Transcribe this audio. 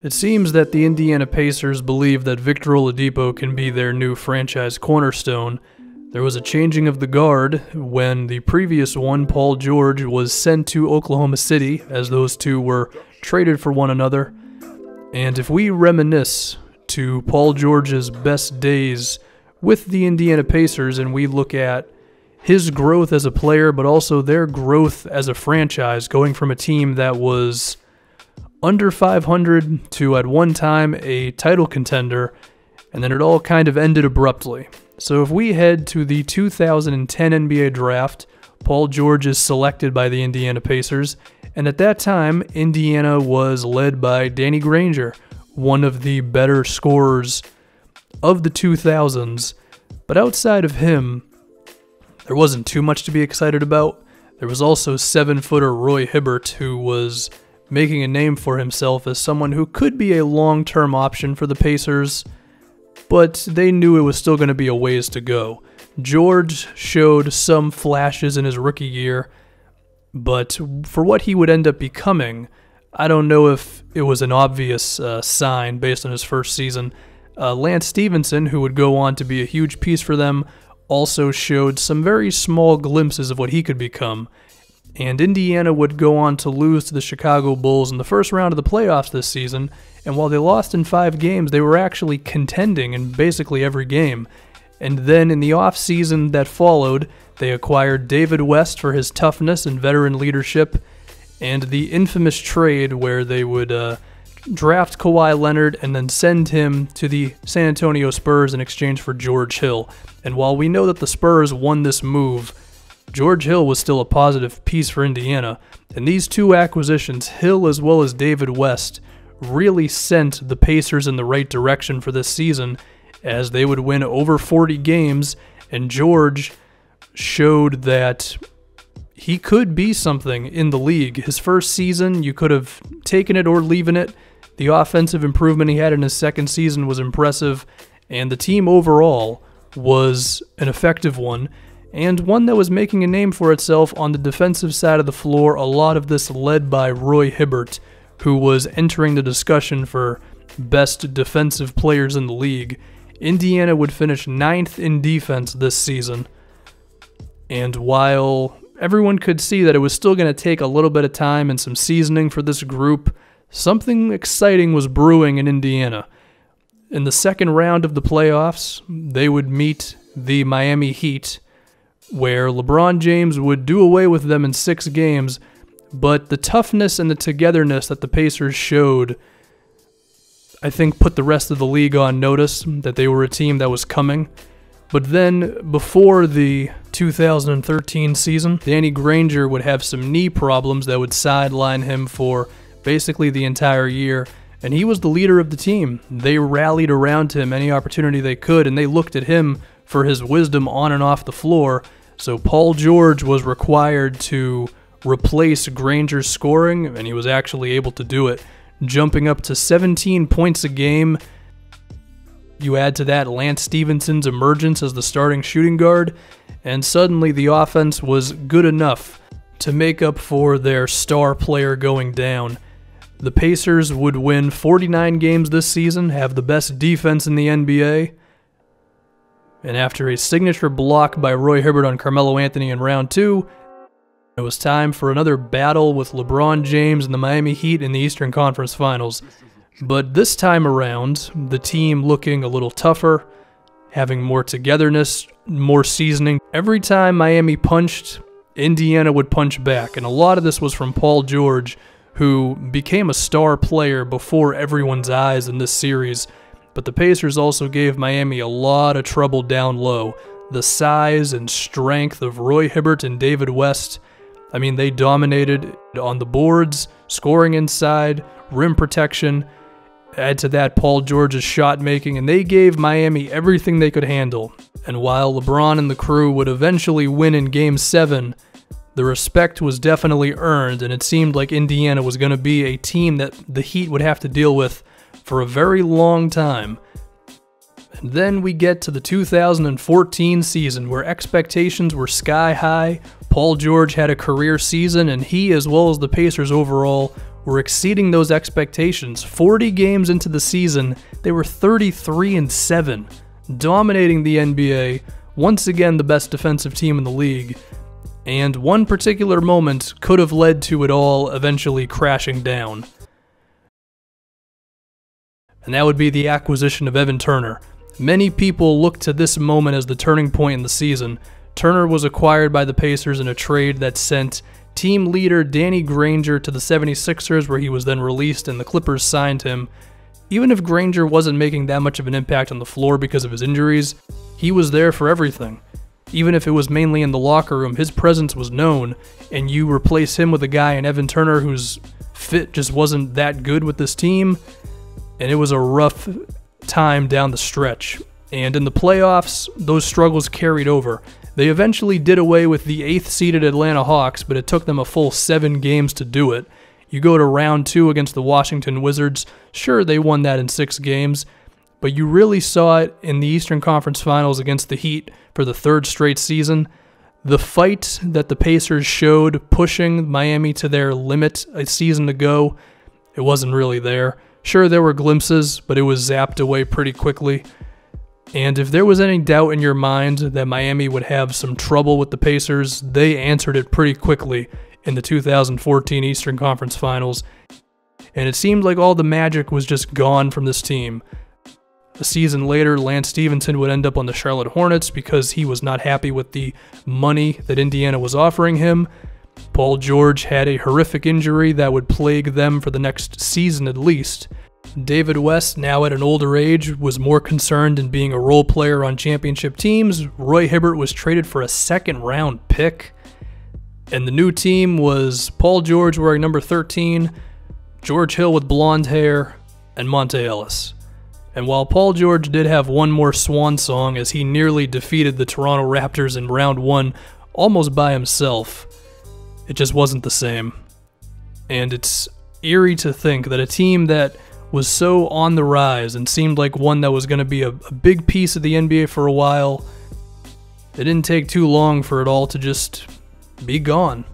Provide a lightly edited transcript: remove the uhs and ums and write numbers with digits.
It seems that the Indiana Pacers believe that Victor Oladipo can be their new franchise cornerstone. There was a changing of the guard when the previous one, Paul George, was sent to Oklahoma City, as those two were traded for one another. And if we reminisce to Paul George's best days with the Indiana Pacers and we look at his growth as a player, but also their growth as a franchise, going from a team that was under 500 to at one time a title contender, and then it all kind of ended abruptly. So if we head to the 2010 NBA draft, Paul George is selected by the Indiana Pacers, and at that time, Indiana was led by Danny Granger, one of the better scorers of the 2000s. But outside of him, there wasn't too much to be excited about. There was also 7-footer Roy Hibbert, who was making a name for himself as someone who could be a long-term option for the Pacers, but they knew it was still going to be a ways to go. George showed some flashes in his rookie year, but for what he would end up becoming, I don't know if it was an obvious sign based on his first season. Lance Stephenson, who would go on to be a huge piece for them, also showed some very small glimpses of what he could become. And Indiana would go on to lose to the Chicago Bulls in the first round of the playoffs this season, and while they lost in 5 games, they were actually contending in basically every game. And then in the offseason that followed, they acquired David West for his toughness and veteran leadership, and the infamous trade where they would draft Kawhi Leonard and then send him to the San Antonio Spurs in exchange for George Hill. And while we know that the Spurs won this move, George Hill was still a positive piece for Indiana, and these two acquisitions, Hill as well as David West, really sent the Pacers in the right direction for this season, as they would win over 40 games, and George showed that he could be something in the league. His first season, you could have taken it or leaving it. The offensive improvement he had in his second season was impressive, and the team overall was an effective one, and one that was making a name for itself on the defensive side of the floor, a lot of this led by Roy Hibbert, who was entering the discussion for best defensive players in the league. Indiana would finish 9th in defense this season, and while everyone could see that it was still going to take a little bit of time and some seasoning for this group, something exciting was brewing in Indiana. In the second round of the playoffs, they would meet the Miami Heat, where LeBron James would do away with them in 6 games, but the toughness and the togetherness that the Pacers showed, I think, put the rest of the league on notice that they were a team that was coming. But then, before the 2013 season, Danny Granger would have some knee problems that would sideline him for basically the entire year, and he was the leader of the team. They rallied around him any opportunity they could, and they looked at him for his wisdom on and off the floor. So Paul George was required to replace Granger's scoring, and he was actually able to do it, jumping up to 17 points a game. You add to that Lance Stephenson's emergence as the starting shooting guard, and suddenly the offense was good enough to make up for their star player going down. The Pacers would win 49 games this season, have the best defense in the NBA, and after a signature block by Roy Hibbert on Carmelo Anthony in round 2, it was time for another battle with LeBron James and the Miami Heat in the Eastern Conference Finals. But this time around, the team looking a little tougher, having more togetherness, more seasoning. Every time Miami punched, Indiana would punch back, and a lot of this was from Paul George, who became a star player before everyone's eyes in this series. But the Pacers also gave Miami a lot of trouble down low. The size and strength of Roy Hibbert and David West, I mean, they dominated on the boards, scoring inside, rim protection. Add to that Paul George's shot making, and they gave Miami everything they could handle. And while LeBron and the crew would eventually win in Game 7, the respect was definitely earned, and it seemed like Indiana was going to be a team that the Heat would have to deal with for a very long time. And then we get to the 2014 season, where expectations were sky high. Paul George had a career season, and he, as well as the Pacers overall, were exceeding those expectations. 40 games into the season, they were 33-7, dominating the NBA, once again the best defensive team in the league, and one particular moment could have led to it all eventually crashing down. And that would be the acquisition of Evan Turner. Many people look to this moment as the turning point in the season. Turner was acquired by the Pacers in a trade that sent team leader Danny Granger to the 76ers, where he was then released and the Clippers signed him. Even if Granger wasn't making that much of an impact on the floor because of his injuries, he was there for everything. Even if it was mainly in the locker room, his presence was known, and you replace him with a guy in Evan Turner whose fit just wasn't that good with this team, and it was a rough time down the stretch. And in the playoffs, those struggles carried over. They eventually did away with the 8th-seeded Atlanta Hawks, but it took them a full 7 games to do it. You go to round 2 against the Washington Wizards. Sure, they won that in 6 games, but you really saw it in the Eastern Conference Finals against the Heat for the 3rd straight season. The fight that the Pacers showed pushing Miami to their limit a season ago, it wasn't really there. Sure, there were glimpses, but it was zapped away pretty quickly. And if there was any doubt in your mind that Miami would have some trouble with the Pacers, they answered it pretty quickly in the 2014 Eastern Conference Finals. And it seemed like all the magic was just gone from this team. A season later, Lance Stephenson would end up on the Charlotte Hornets because he was not happy with the money that Indiana was offering him. Paul George had a horrific injury that would plague them for the next season at least. David West, now at an older age, was more concerned in being a role player on championship teams. Roy Hibbert was traded for a 2nd-round pick. And the new team was Paul George wearing number 13, George Hill with blonde hair, and Monte Ellis. And while Paul George did have one more swan song as he nearly defeated the Toronto Raptors in round 1 almost by himself, it just wasn't the same. And it's eerie to think that a team that was so on the rise and seemed like one that was going to be a big piece of the NBA for a while, it didn't take too long for it all to just be gone.